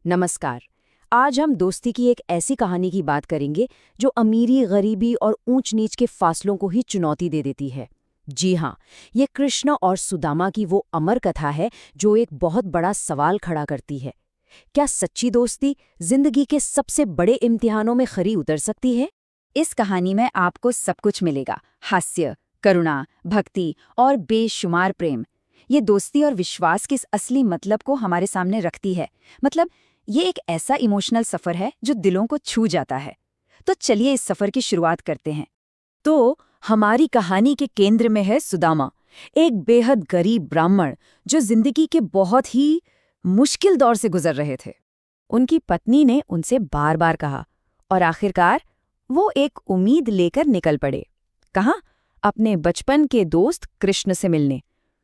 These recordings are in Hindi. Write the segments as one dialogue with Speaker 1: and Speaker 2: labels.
Speaker 1: नमस्कार। आज हम दोस्ती की एक ऐसी कहानी की बात करेंगे जो अमीरी, गरीबी और ऊंच नीच के फासलों को ही चुनौती दे देती है। जी हाँ, ये कृष्ण और सुदामा की वो अमर कथा है जो एक बहुत बड़ा सवाल खड़ा करती है। क्या सच्ची दोस्ती जिंदगी के सबसे बड़े इम्तिहानों में खरी उतर सकती है?
Speaker 2: इस कहानी में आपको सब कुछ मिलेगा। हास्य, करुणा, भक्ति और बेशुमार प्रेम। ये दोस्ती और विश्वास के इस असली मतलब को हमारे सामने रखती है। मतलब ये एक ऐसा इमोशनल सफर है जो दिलों को छू जाता है। तो चलिए इस सफर की शुरुआत करते हैं।
Speaker 1: तो हमारी कहानी के केंद्र में है सुदामा, एक बेहद गरीब ब्राह्मण जो जिंदगी के बहुत ही मुश्किल दौर से गुजर रहे थे। उनकी पत्नी ने उनसे बार बार कहा और आखिरकार वो एक उम्मीद लेकर निकल पड़े। कहाँ? अपने बचपन के दोस्त कृष्ण से मिलने,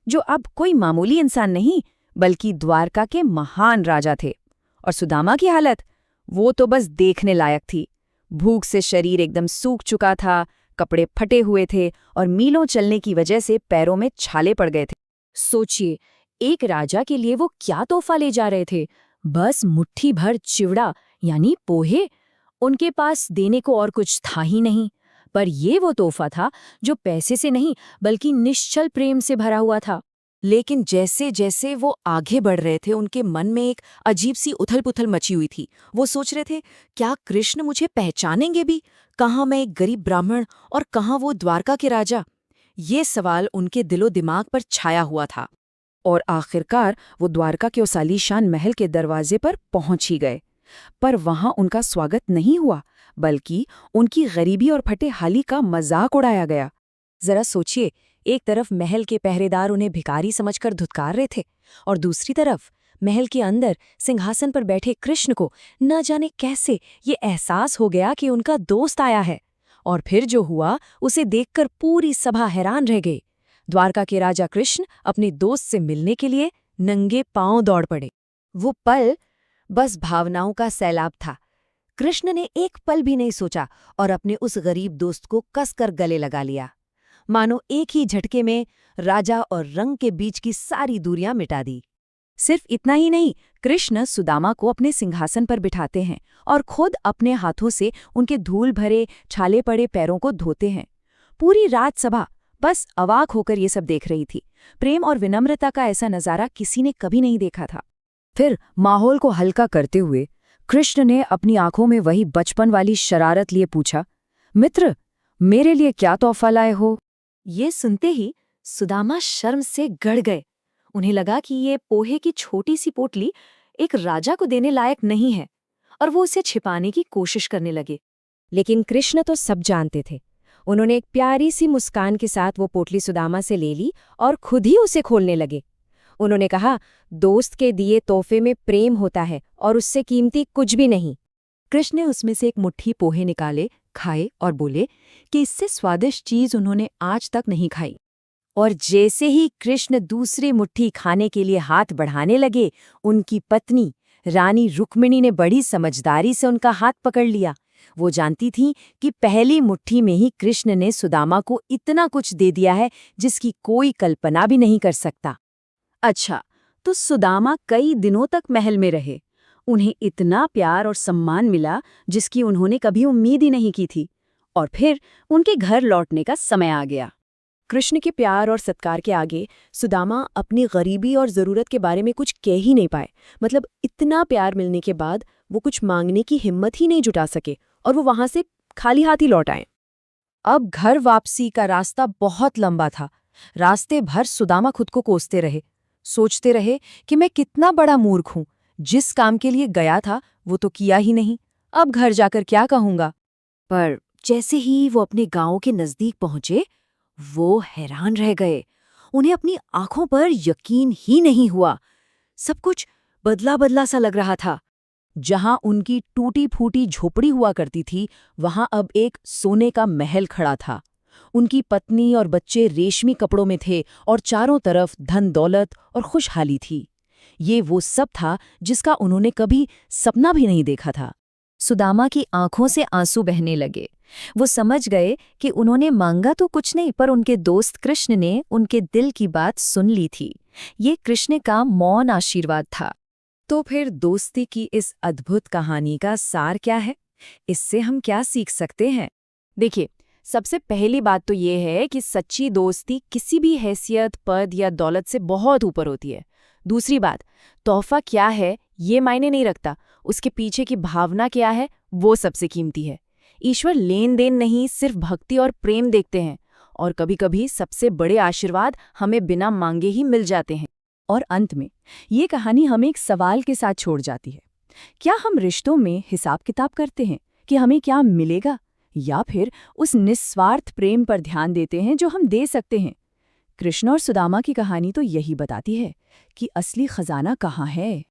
Speaker 1: जो अब कोई मामूली इंसान नहीं बल्कि द्वारका के महान राजा थे। और सुदामा की हालत, वो तो बस देखने लायक थी। भूख से शरीर एकदम सूख चुका था, कपड़े फटे हुए थे और मीलों चलने की वजह से पैरों में छाले पड़ गए थे। सोचिए, एक राजा के लिए वो क्या तोहफा ले जा रहे थे? बस मुट्ठी भर चिवड़ा यानी पोहे। उनके पास देने को और कुछ था ही नहीं। पर ये वो तोहफा था जो पैसे से नहीं बल्कि निश्चल प्रेम से भरा हुआ था। लेकिन जैसे जैसे वो आगे बढ़ रहे थे, उनके मन में एक अजीब सी उथल-पुथल मची हुई थी। वो सोच रहे थे, क्या कृष्ण मुझे पहचानेंगे भी? कहाँ मैं एक गरीब ब्राह्मण और कहाँ वो द्वारका के राजा? ये सवाल उनके दिलो दिमाग पर छाया हुआ था। और आखिरकार वो द्वारका के उस आलीशान महल के दरवाजे पर पहुंच ही गए। पर वहां उनका स्वागत नहीं हुआ, बल्कि उनकी गरीबी और फटे हाली का मजाक उड़ाया गया। जरा सोचिए, एक तरफ महल के पहरेदार उन्हें भिखारी समझकर धुतकार रहे थे और दूसरी तरफ महल के अंदर सिंहासन पर बैठे कृष्ण को न जाने कैसे ये एहसास हो गया कि उनका दोस्त आया है। और फिर जो हुआ उसे देखकर पूरी सभा हैरान रह गई। द्वारका के राजा कृष्ण अपने दोस्त से मिलने के लिए नंगे पांव दौड़ पड़े। वो पल बस भावनाओं का सैलाब था। कृष्ण ने एक पल भी नहीं सोचा और अपने उस गरीब दोस्त को कसकर गले लगा लिया। मानो एक ही झटके में राजा और रंग के बीच की सारी दूरियां मिटा दी। सिर्फ इतना ही नहीं, कृष्ण सुदामा को अपने सिंहासन पर बिठाते हैं और खुद अपने हाथों से उनके धूल भरे छाले पड़े पैरों को धोते हैं। पूरी रात सभा बस अवाक होकर ये सब देख रही थी। प्रेम और विनम्रता का ऐसा नजारा किसी ने कभी नहीं देखा था। फिर माहौल को हल्का करते हुए कृष्ण ने अपनी आंखों में वही बचपन वाली शरारत लिए पूछा, मित्र, मेरे लिए क्या तोहफा लाए हो? ये सुनते ही सुदामा शर्म से गड़ गए। उन्हें लगा कि ये पोहे की छोटी सी पोटली एक राजा को देने लायक नहीं है और वो उसे छिपाने की कोशिश करने लगे। लेकिन कृष्ण तो सब जानते थे। उन्होंने एक प्यारी सी मुस्कान के साथ वो पोटली सुदामा से ले ली और खुद ही उसे खोलने लगे। उन्होंने कहा, दोस्त के दिए तोहफे में प्रेम होता है और उससे कीमती कुछ भी नहीं। कृष्ण ने उसमें से एक मुट्ठी पोहे निकाले, खाए और बोले कि इससे स्वादिष्ट चीज उन्होंने आज तक नहीं खाई। और जैसे ही कृष्ण दूसरी मुट्ठी खाने के लिए हाथ बढ़ाने लगे, उनकी पत्नी रानी रुक्मिणी ने बड़ी समझदारी से उनका हाथ पकड़ लिया। वो जानती थी कि पहली मुट्ठी में ही कृष्ण ने सुदामा को इतना कुछ दे दिया है जिसकी कोई कल्पना भी नहीं कर सकता। अच्छा, तो सुदामा कई दिनों तक महल में रहे। उन्हें इतना प्यार और सम्मान मिला जिसकी उन्होंने कभी उम्मीद ही नहीं की थी। और फिर उनके घर लौटने का समय आ गया। कृष्ण के प्यार और सत्कार के आगे सुदामा अपनी गरीबी और ज़रूरत के बारे में कुछ कह ही नहीं पाए। मतलब इतना प्यार मिलने के बाद वो कुछ मांगने की हिम्मत ही नहीं जुटा सके और वो वहां से खाली हाथ ही लौट आए। अब घर वापसी का रास्ता बहुत लंबा था। रास्ते भर सुदामा खुद को कोसते रहे, सोचते रहे कि मैं कितना बड़ा मूर्ख हूँ। जिस काम के लिए गया था वो तो किया ही नहीं, अब घर जाकर क्या कहूँगा। पर जैसे ही वो अपने गांव के नजदीक पहुंचे, वो हैरान रह गए। उन्हें अपनी आंखों पर यकीन ही नहीं हुआ। सब कुछ बदला बदला सा लग रहा था। जहां उनकी टूटी फूटी झोपड़ी हुआ करती थी, वहां अब एक सोने का महल खड़ा था। उनकी पत्नी और बच्चे रेशमी कपड़ों में थे और चारों तरफ धन दौलत और खुशहाली थी। ये वो सब था जिसका उन्होंने कभी सपना भी नहीं देखा था। सुदामा की आंखों से आंसू बहने लगे। वो समझ गए कि उन्होंने मांगा तो कुछ नहीं, पर उनके दोस्त कृष्ण ने उनके दिल की बात सुन ली थी। ये कृष्ण का मौन आशीर्वाद था। तो फिर दोस्ती की इस अद्भुत कहानी का सार क्या है? इससे हम क्या सीख सकते हैं?
Speaker 2: देखिए, सबसे पहली बात तो ये है कि सच्ची दोस्ती किसी भी हैसियत, पद या दौलत से बहुत ऊपर होती है। दूसरी बात, तोहफा क्या है ये मायने नहीं रखता, उसके पीछे की भावना क्या है वो सबसे कीमती है। ईश्वर लेन देन नहीं, सिर्फ भक्ति और प्रेम देखते हैं, और कभी-कभी सबसे बड़े आशीर्वाद हमें बिना मांगे ही मिल जाते हैं।
Speaker 1: और अंत में ये कहानी हमें एक सवाल के साथ छोड़ जाती है। क्या हम रिश्तों में हिसाब किताब करते हैं कि हमें क्या मिलेगा, या फिर उस निस्वार्थ प्रेम पर ध्यान देते हैं जो हम दे सकते हैं? कृष्ण और सुदामा की कहानी तो यही बताती है कि असली खजाना कहाँ है।